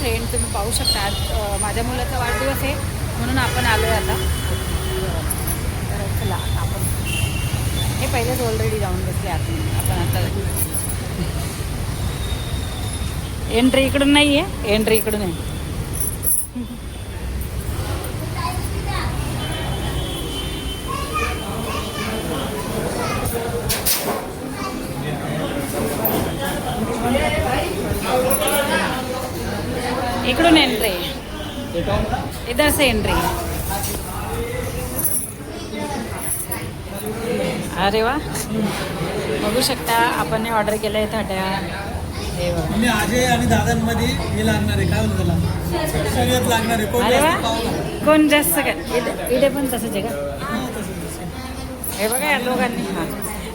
Friend, तुम्ही पाहू शकता आज माझ्या मुलाचा वाढदिवस आहे म्हणून आपण आलो आहे आता. तर चला आपण हे पहिलेच ऑलरेडी जाऊन बसले आपण आता. एंट्री इकडून नाही आहे, एंट्री इकडून आहे. इकडून एंट्री, इधर से एंट्री. अरे वा, बघू शकता आपण ऑर्डर केलं आहे थाट्या. म्हणजे अजय आणि दादांमध्ये हे लागणार आहे, काय म्हणतो त्याला, शर्यत लागणार आहे. अरे वा, कोण जास्त का इथे पण तसंच आहे का? हे बघा या दोघांनी, हां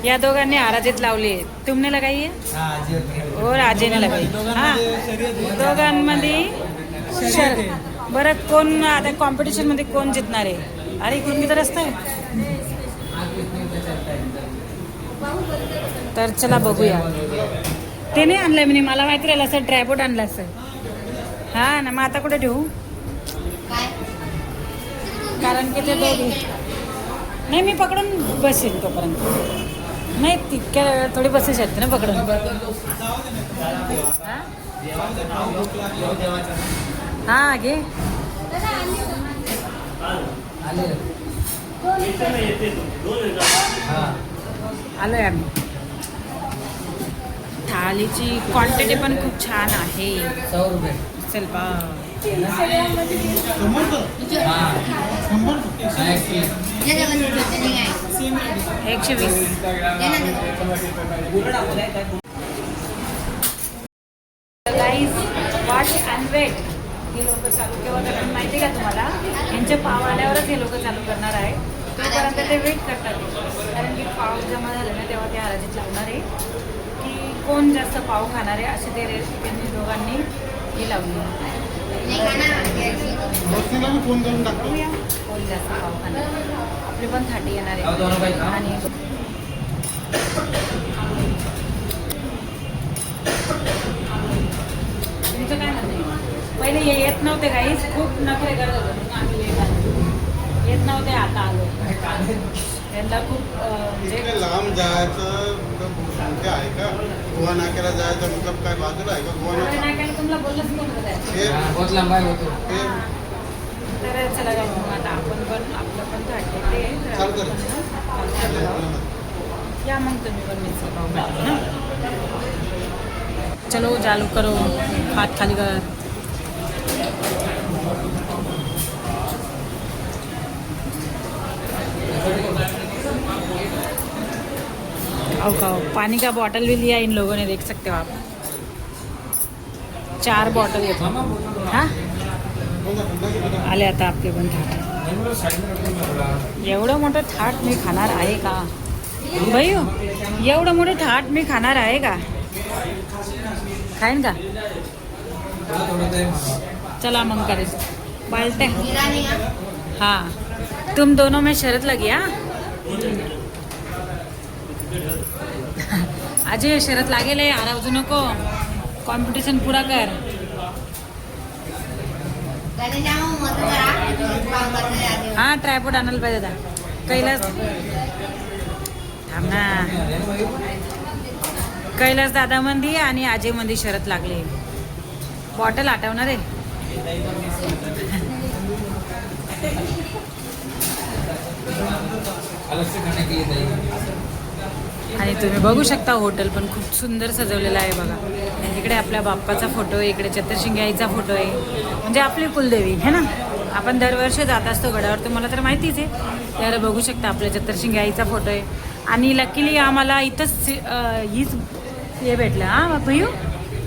या दोघांनी आराजीत लावली आहे. तुमने लगाई आहे और आजीने लगाई. हां दोघांमध्ये बरं कोण आता कॉम्पिटिशनमध्ये कोण जिंकणार आहे? अरे इकडून किती रस्ता आहे. तर चला बघूया. ते नाही आणलंय मी, मला माहिती राहिलं असं ट्रायपॉड आणलं असं. हां ना, मग आता कुठे ठेवू? कारण की ते दोघी नाही, मी पकडून बसेल तोपर्यंत. नाही तितक्या थोडी बसू शकते ना पकडून. हां घे. आलोय आम्ही. थालीची क्वांटिटी पण खूप छान आहे. 100 रुपये. चल बा. 120. Guys watch and wait. हे लोक चालू केव्हा करणार माहिती का तुम्हाला? यांचे पाव आल्यावरच हे लोक चालू करणार आहे. तोपर्यंत ते वेट करतात, कारण की पाव जमा झाले ना तेव्हा ते हराजीत लावणार आहे की कोण जास्त पाव खाणार आहे असे ते त्यांनी दोघांनी हे लावली. फोन करून टाकतो कोण जास्त पाव खाणार. आपली पण थाटी येणार आहे. आणि तुमचं काय म्हणणं आहे? पहिले हे येत नव्हते काहीच, खूप नखरे करत होते. आम्ही लेट आलो, येत नव्हते, आता आलो. त्यांना खूप म्हणजे लांब जायचं कुठे आहे का? गोवा नाक्याला जायचं मतलब काय बाजूला आहे का? गोवा नाक्याला तुम्हाला बोललंच कोण होतं? बहुत लांब आहे होतो. तर चला जाऊ मग आता आपण पण आपलं पण थाटते ते या मग तुम्ही पण मिक्सर पाव ना. चलो चालू करो, हात खाली कर. पानी का बॉटल भी लिया इन लोगों ने, देख सकते हो आप. 4 बॉटल येतो. हां आले आता आपले पण थाट. एवढं मोठं थाट मी खाणार आहे का भाई? एवढं मोठं थाट मी खाणार आहे का? खाईन का? चला मग करायचं बालटे. हाँ तुम दोनों में शरत लगी. हाँ अजय शरत लागेल आहे, आरावजू नको. कॉम्पिटिशन पुरा कर. हां ट्रायपॉड आणायला पाहिजे आता. कैलास थांब ना. कैलास दादा मंदी आणि अजय मंदी शरत लागले. बॉटल आठवणार आहे. आणि तुम्ही बघू शकता हॉटेल पण खूप सुंदर सजवलेलं आहे बघा. इकडे आपल्या बाप्पाचा फोटो आहे, इकडे चतुर्शिंगी आईचा फोटो आहे, म्हणजे आपली कुलदेवी है ना. आपण दरवर्षी जात असतो गडावर, तुम्हाला तर माहितीच आहे. तर बघू शकता आपल्या चतुर्शिंगी आईचा फोटो आहे. आणि लकीली आम्हाला इथंच हीच हे भेटलं. हां भैयू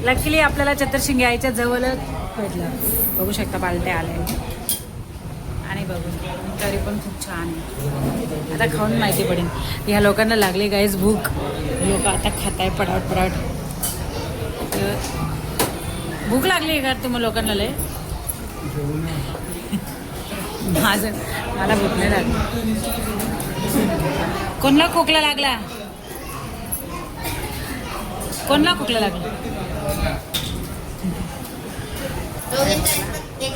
लकीली आपल्याला चतुर्शिंगी आईच्या जवळच भेटलं. बघू शकता पालट्या आल्या आणि बघू तरी पण खूप छान आहे. आता खाऊन माहिती पडेल. ह्या लोकांना लागली गाईज भूक. लोक आता खात आहे पडावट पडावट. भूक लागली आहे का तुम्हाला लोकांना? लय माझं मला भूक नाही लागली. कोणला खोकला लागला? कोणला खोकला लागला?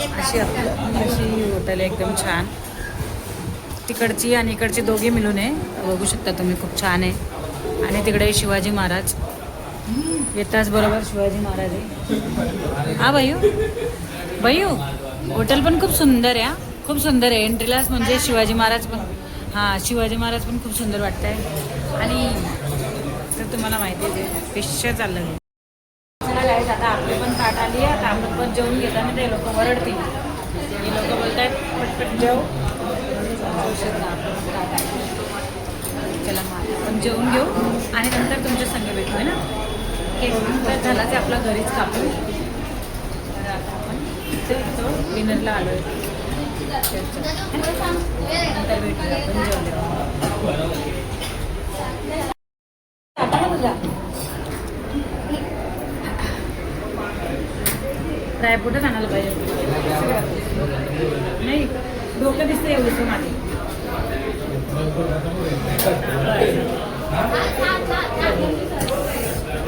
अशी हॉटेल आहे एकदम छान. तिकडची आणि इकडची दोघी मिळून आहे. बघू शकता तुम्ही, खूप छान आहे. आणि तिकडे शिवाजी महाराज येताच बरोबर शिवाजी महाराज आहे. हा भैयू भैयू हॉटेल पण खूप सुंदर आहे. हा खूप सुंदर आहे. एंट्रीलाच म्हणजे शिवाजी महाराज पण, हां शिवाजी महाराज पण खूप सुंदर वाटत आहे. आणि तर तुम्हाला माहिती आहे फिश चाललं आहे. चला गाईस, आता आपली पण ताट आली आहे. आता आपण पण जेवून घेताना ते लोक वरडतील. हे लोक बोलत आहेत पटपट जेव. चला मग आपण जेवून घेऊ आणि नंतर तुमच्या संग भेटू आहे ना. केक तर झाला ते आपला घरीच कापू. तर आता आपण इथं डिनरला आलो आहे. नंतर भेटूया आपण जेवल्यावर. ड्रायफ्रूटच आणायला पाहिजे. नाही डोकं दिसतं एवढंच माझे.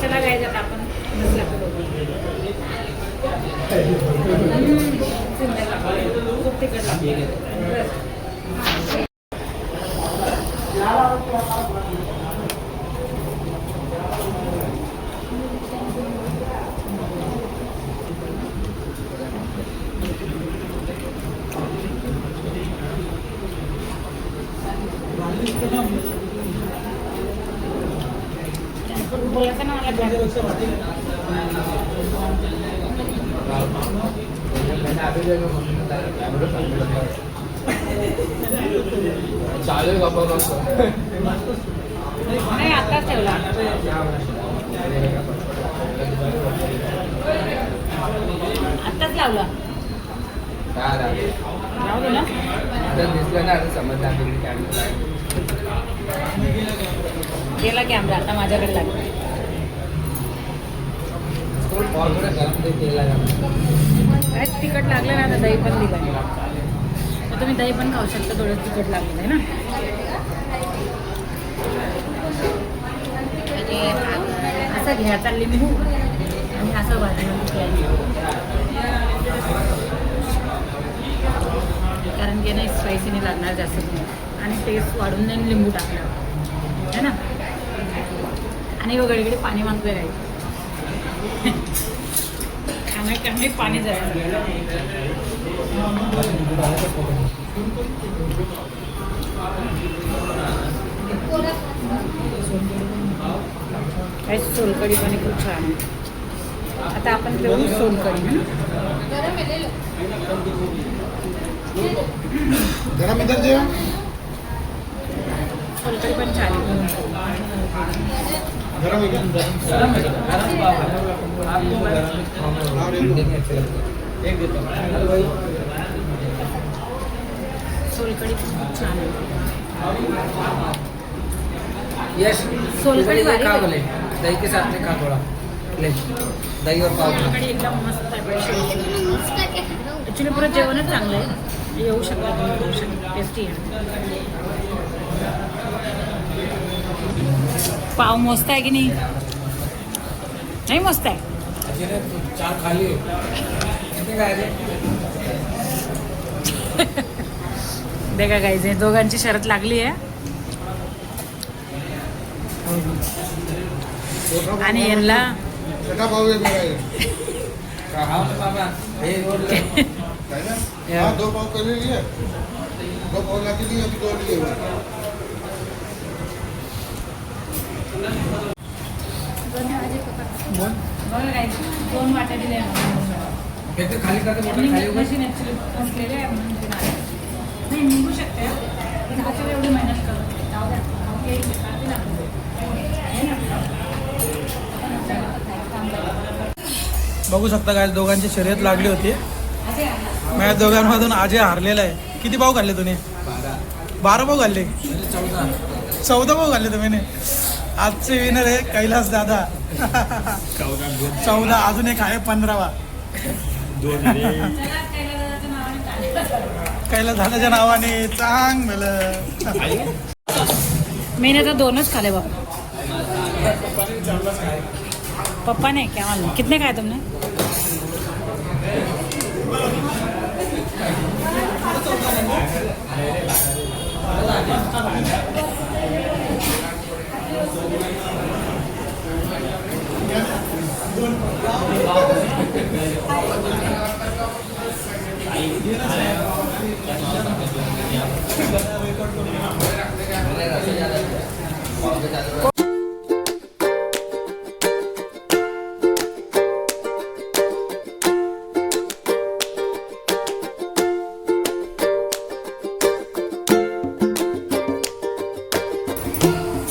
चला काय जात आपण खूप तिकट बोलायचं ना नाही आताच ठेवला. आत्ताच लावला. लावलं ना गेला कॅमेरा. आता माझ्याकडे लागला. तिखट लागलं ना आता दही पण दिलं. तर तुम्ही दही पण खाऊ शकता. थोडं तिखट लागलं आहे ना. असं घ्या चालली मी आणि असं भाजून कारण की नाही स्पायसी नाही लागणार जास्त आणि टेस्ट वाढून जाईल. लिंबू टाकलं है ना. आणि वगैरे इकडे पाणी मागतोय राहील. खाणे पाणी जायचं. काही सोलकढी पण खूप छान आहे. आता आपण घेऊ सोलकढी. गरम इधर जे सोलकढी पण छान आहे. सोलकढी खूप छान आहे. यस सोलकढी खा बोले दही के साथ में खा थोड़ा ले दही और पाव सोलकढी एकदम मस्त आहे. ॲक्च्युली पुरं जेवणच चांगलं आहे. येऊ शकता तुम्ही, येऊ शकता. टेस्टी आहे. पाव मस्त आहे की नाही. नाही मस्त आहे. चार खा लिए देखा गाईज दोघांची शरत लागली आहे. आणि यांना छोटा भाऊ है मेरा ये। हाँ बाबा एक और ले हाँ 2 पाव पहले लिए 2 पाव ला के लिए अभी 2 लिए हुए। बघा गाईज 2 वाट्या दिल्या. एक तो खाली करके मोटर खाली होगा मशीन ॲक्च्युली बसलेले आहे म्हणून ते नाही निघू शकते. पण त्याच्यावर एवढी मेहनत करतो. जाऊ द्या. ओके करते ना. बघू शकता काय दोघांची शर्यत लागली होती. माझ्या दोघांमधून अजय हारलेला आहे. किती भाऊ खाल्ले तुम्ही? 12 भाऊ खाल्ले. 14 भाऊ खाल्ले तुम्ही. आजचे विनर आहे कैलास दादा. 14 अजून एक आहे 15वा. कैलास दादाच्या नावाने चांगलं. मैंने तो 2च खाले बाबा. पप्पा ने क्या मालूम कितने खाए तुमने?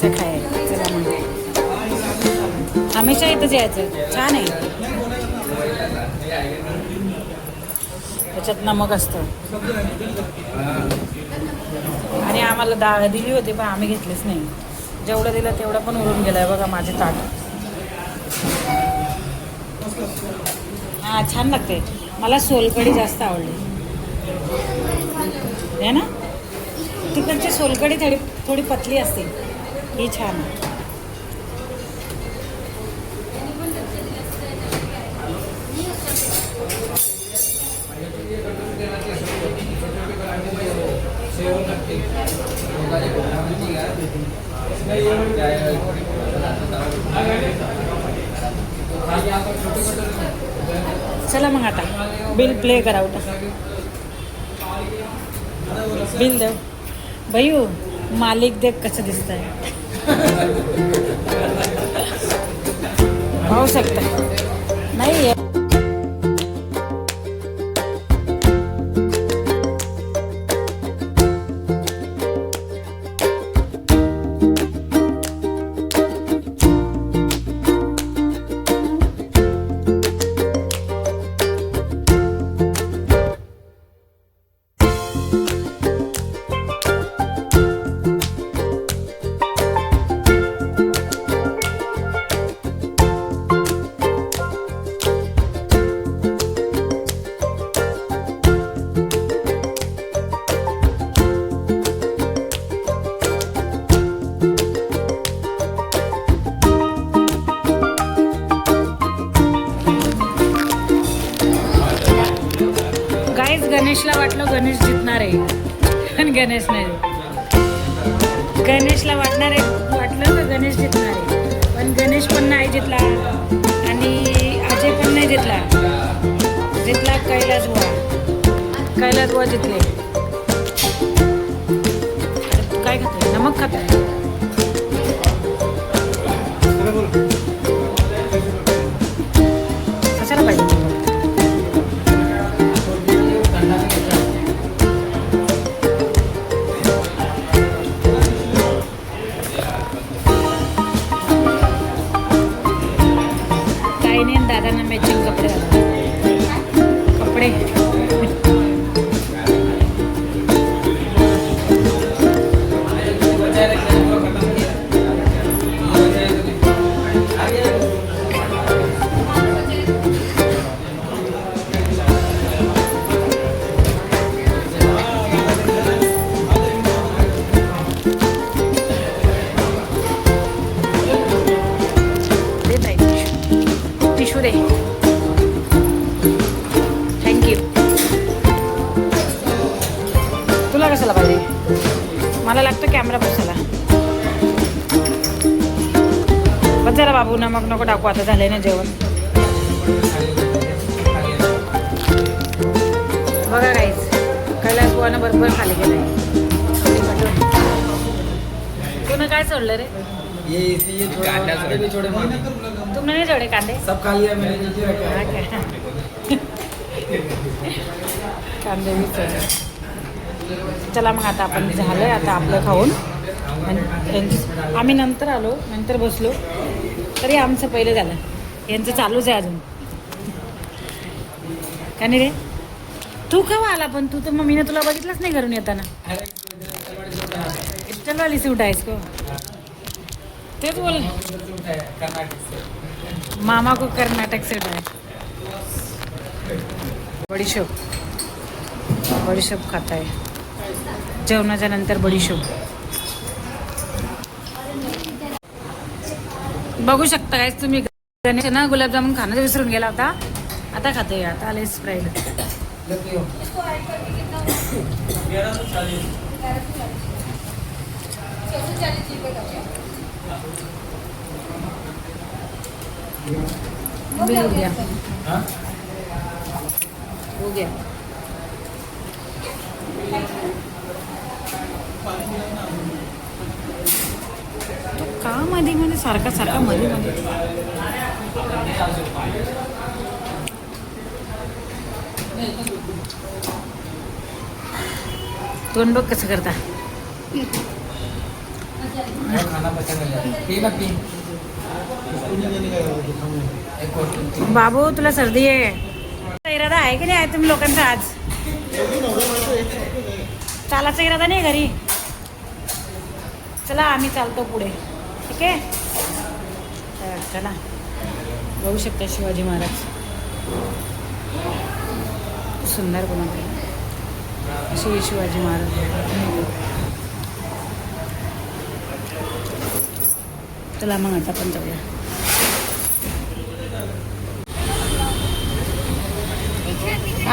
खाय चला मग हमेशा इथंच यायचं छान आहे त्याच्यात नमक असतं आणि आम्हाला डाळ दिली होती पण आम्ही घेतलीच नाही जेवढं दिलं तेवढं पण उरून गेलाय बघा माझे ताट हां छान लागते मला सोलकढी जास्त आवडली आहे ना तिकडची सोलकढी थोडी पतली असते ही छान चला मग आता बिल प्ले करा उठा बिल देव भैयू मालिक देख कसं दिसत आहे होऊ शकतं नाही गणेशला वाटलं गणेश जिंकणार आहे पण गणेश नाही गणेशला वाटलं तर गणेश जिंकणार आहे पण गणेश पण नाही जिंकला आणि अजय पण नाही जिंकला कैलास बुवा जिंकले काय खातोय नमक खातोय कशाला पाहिजे दादांना मॅचिंग कपडे टिशू दे थँक्यू तुला कशाला पाहिजे मला लागतं कॅमेरा बसायला बस जरा बाबू नमक नको टाकू आता झालंय ना जेवण बघा काहीच कैलास बुवानं बरोबर खाली गेलंय तुला काय सोडलं रे ये कांदे भी छोड़े तुमने नहीं जोड़े कांदे सब खा लिया मैंने कांदे भी जोड़े चला मग आता आपण झालंय आता आपलं खाऊन आम्ही नंतर आलो नंतर बसलो तरी आमचं पहिलं झालं यांचं चालूच आहे अजून का नाही रे तू केव्हा आला पण तू तर मम्मीने तुला बघितलंच नाही घरून येताना इस्टलवाली सूट आहेस को तेच बोल मामा को कर्नाटक से है बडीशोप खाता है जेवणाच्या नंतर बडीशोप बघू शकता काय तुम्ही गणेश ना गुलाबजामुन खाणं विसरून गेला होता आता खातोय आता आले स्प्राईट ले पियो। बिल हो गया, हाँ? हो गया. तो का मध्ये मध्ये सारखा सारखा मध्ये मध्ये तोंड बघ कसं करता. वो खाना पसंद नहीं आता। पी मत पी। एक और। बाबू तुला सर्दी आहे. इरादा आहे की नाही आहे तुम्ही लोकांचा आज? चालायचा इरादा नाही घरी? चला आम्ही चालतो पुढे, ठीक आहे? तर चला, बघू शकता शिवाजी महाराज सुंदर बनवले असे शिवाजी महाराज. चला मग आता पण जाऊया.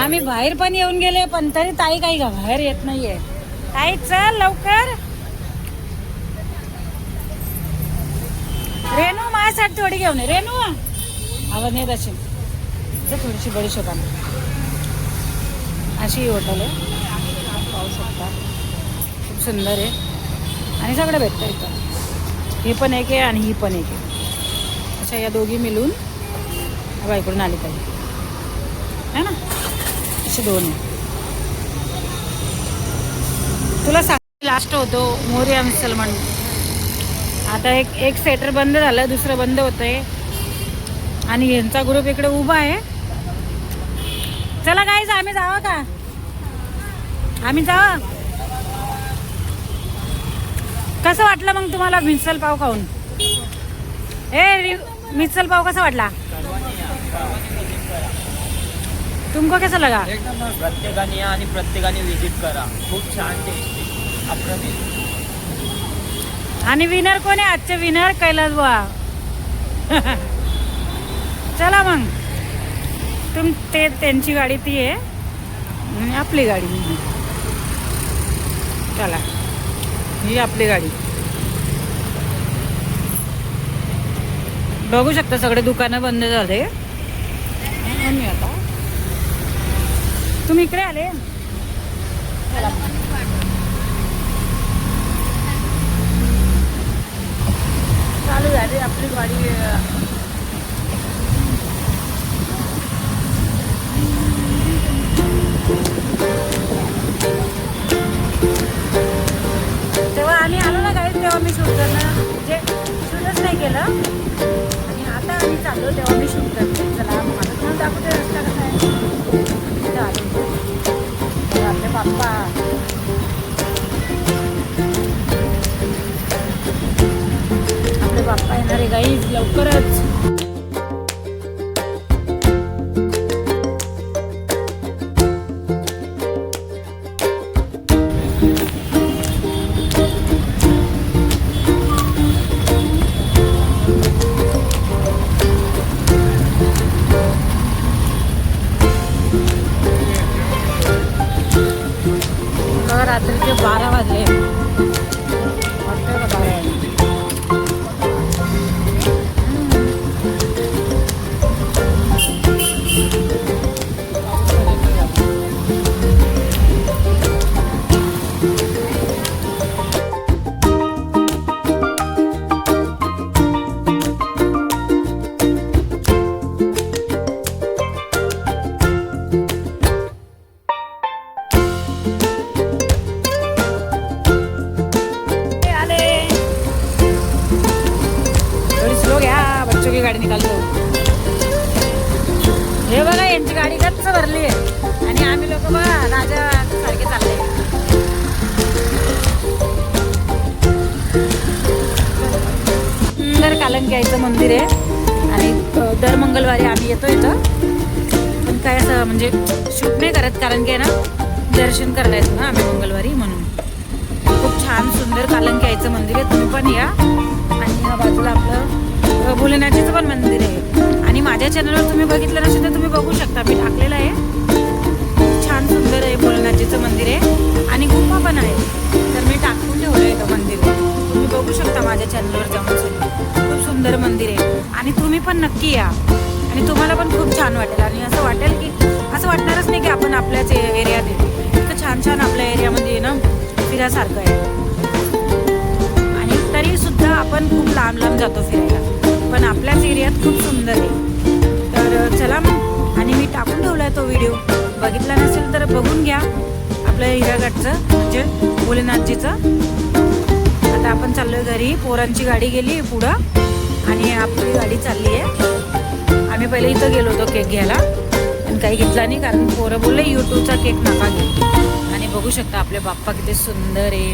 आम्ही बाहेर पण येऊन गेले पण तरी ताई काही बाहेर येत नाहीये. ताई चल लवकर. रेणू माझ्यासाठी थोडी घेऊन ये. रेणू आवाज नाही तशी थोडीशी बडीशोप आण. अशी हॉटेल आहे, पाहू शकता. खूप सुंदर आहे आणि सगळं भेटतं इथं. हे पण एक आहे आणि ही पण एक आहे. अशा या दोघी मिळून बाईकडून आली पाहिजे है ना. असे दोन आहे. तुला सांग लास्ट होतो मोरिया मिसल म्हणून. आता एक सेटर बंद झालं, दुसरं बंद होतंय आणि यांचा ग्रुप इकडे उभा आहे. चला गाईज आम्ही जावा का? आम्ही जावा. कसं वाटलं मग तुम्हाला मिसल पाव खाऊन? मिसल पाव कसा वाटला तुमको? कैसा लगा? प्रत्येकाने या आणि प्रत्येकाने विजिट करा. खूप छान टेस्टी अप्रतिम. आणि विनर कोण आहे आजचे? विनर कैलास बुवा. चला मग त्यांची गाडी ती आहे आणि आपली गाडी. चला ही आपली गाडी. बघू शकता सगळे दुकानं बंद झाले. आम्ही आता तुम्ही इकडे आले. चालू झाली आपली गाडी. तेव्हा आम्ही आलो ना गाडी तेव्हा मी शूट करणं म्हणजे शूटच नाही केलं आणि आता आम्ही चाललो तेव्हा मी शूट करते. चला मला तुम्हाला दाखवते रस्ता कसा आहे. आपले बाप्पा बाप्पा येणार आहे गाईज लवकरच. रात्रीचे 12 वाजले. वाटतंय का 12 वाजले? गाडी निकालतो. हे बघा यांची गाडी गच्च भरली आहे आणि आम्ही लोक बघा राजा सारखे चालले. सुंदर कालंक्याचं मंदिर आहे आणि दर मंगळवारी आम्ही येतो इथं. पण काय असं म्हणजे शूट नाही करत कारण की ना दर्शन करायला येतो ना आम्ही मंगळवारी म्हणून. खूप छान सुंदर कालंक्याचं मंदिर आहे. तुम्ही पण या. आणि ह्या बाजूला आपलं भोलेनाथचं पण मंदिर आहे. आणि माझ्या चॅनलवर तुम्ही बघितलं नसेल तर तुम्ही बघू शकता, मी टाकलेलं आहे. पण नक्की या आणि तुम्हाला पण खूप छान वाटेल आणि असं वाटेल की असं वाटणारच नाही की आपण आपल्याच एरियात आहे. इतकं छान छान आपल्या एरियामध्ये ना फिरासारखं आहे आणि तरी सुद्धा आपण खूप लांब लांब जातो फिरायला, पण आपल्याच एरियात खूप सुंदर आहे. तर चला मग, आणि मी टाकून ठेवला आहे तो व्हिडिओ, बघितला नसेल तर बघून घ्या आपलं हिरागडचं म्हणजे भोलेनाथजीचं. आता आपण चाललोय घरी. पोरांची गाडी गेली पुढं आणि आपली गाडी चालली आहे. आम्ही पहिले इथं गेलो होतो केक घ्यायला आणि काही घेतला नाही, कारण पोरं बोलले यूट्यूबचा केक नका घेऊ. आणि बघू शकता आपले बाप्पा किती सुंदर आहे.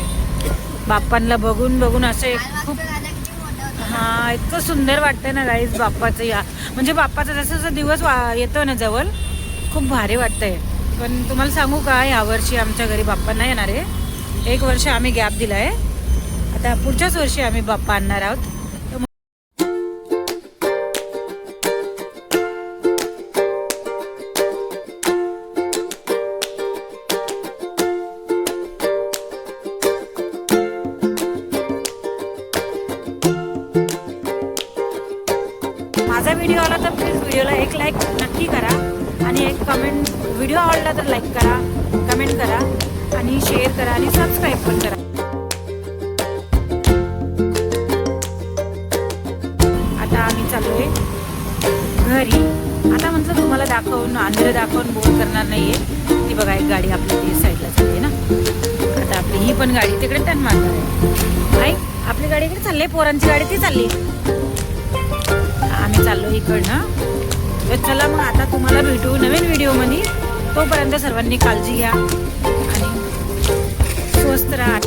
बाप्पांना बघून बघून असं खूप हां इतकं सुंदर वाटतं ना गाईज बाप्पाचं. या म्हणजे बाप्पाचा जसं जसं दिवस येतो ना जवळ खूप भारी वाटतंय. पण तुम्हाला सांगू का, यावर्षी आमच्या घरी बाप्पा नाही येणार आहे. 1 वर्ष आम्ही गॅप दिला आहे. आता पुढच्याच वर्षी आम्ही बाप्पा आणणार आहोत. माझा व्हिडिओ आला तर प्लीज व्हिडिओला एक लाईक नक्की करा आणि एक कमेंट. व्हिडिओ आवडला तर लाईक करा, कमेंट करा आणि शेअर करा आणि सबस्क्राईब पण करा. आता आम्ही चाललोय घरी. आता म्हटलं तुम्हाला दाखवून आंध्र दाखवून बोर करणार नाहीये. ती बघा एक गाडी आपल्या ती साईडला चालली ना. आता आपली ही पण गाडी तिकडे टर्न मारणार आहे. नाही आपली गाडी इकडे चालली, पोरांची गाडी ती चालली. आम्ही चाललो इकडनं. तर चला मग आता तुम्हाला भेटू नवीन व्हिडिओमध्ये. तोपर्यंत सर्वांनी काळजी घ्या आणि स्वस्त राहा.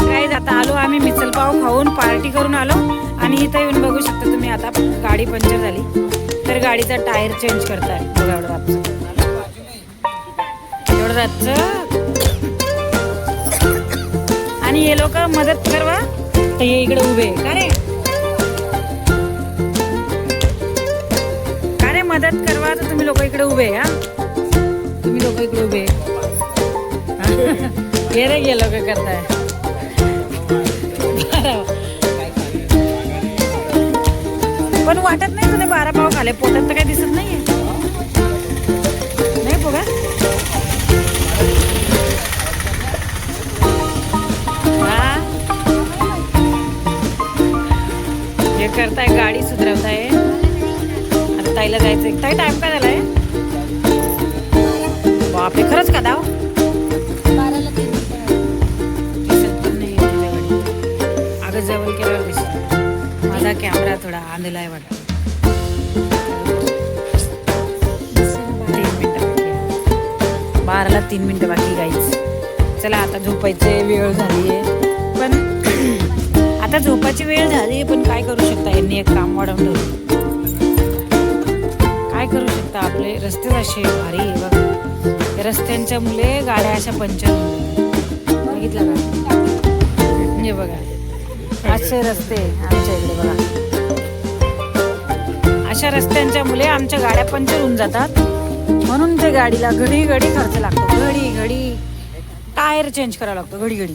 काय आता आलो आम्ही मिसल पाव खाऊन पार्टी करून आलो आणि इथं येऊन बघू शकता तुम्ही. आता गाडी पंक्चर झाली तर गाडीचा टायर चेंज करताय. बघा एवढं रातचं आणि हे लोक मदत करवा तर हे इकडे उभे. का रे मदत करवा तर तुम्ही लोक इकडे उभे. हा तुम्ही लोक इकडे उभे. हे रे हे लोक करताय. पण वाटत नाही तुला 12 पाव खाले, पोटात तर काही दिसत नाहीये. नाही बघा हे करताय, गाडी सुधरवताय. आता ताईला जायचं. ताई टाइम काय झालाय? बापरे खरंच का दाव अगं जवळ केल्यावर दिसत. माझा कॅमेरा थोडा आंधळा वाटत. 12ला 3 मिनिटं बाकी गाईच. चला आता झोपायची वेळ झाली आहे. पण आता झोपाची वेळ झाली पण काय करू शकता, यांनी एक काम वाढवलं. काय करू शकता, आपले रस्ते असे भारी आहे बघा. रस्त्यांच्या मुले गाड्या अशा पंक्चर बघितलं का. हे बघा असे रस्ते आमच्या इकडे बघा. अशा रस्त्यांच्या मुले आमच्या गाड्या पंक्चर होऊन जातात. म्हणून ते गाडीला घडी घडी खर्च लागतो. घडी घडी टायर चेंज करावा लागतो घडी घडी.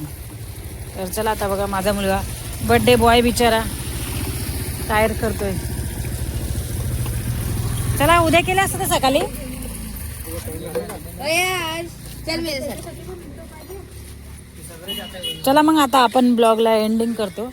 तर चला आता बघा माझा मुलगा बर्थडे बॉय बिचारा टायर करतोय. चला उद्या केलं असतं तर सकाळी. चला मग आता आपण ब्लॉगला एंडिंग करतो.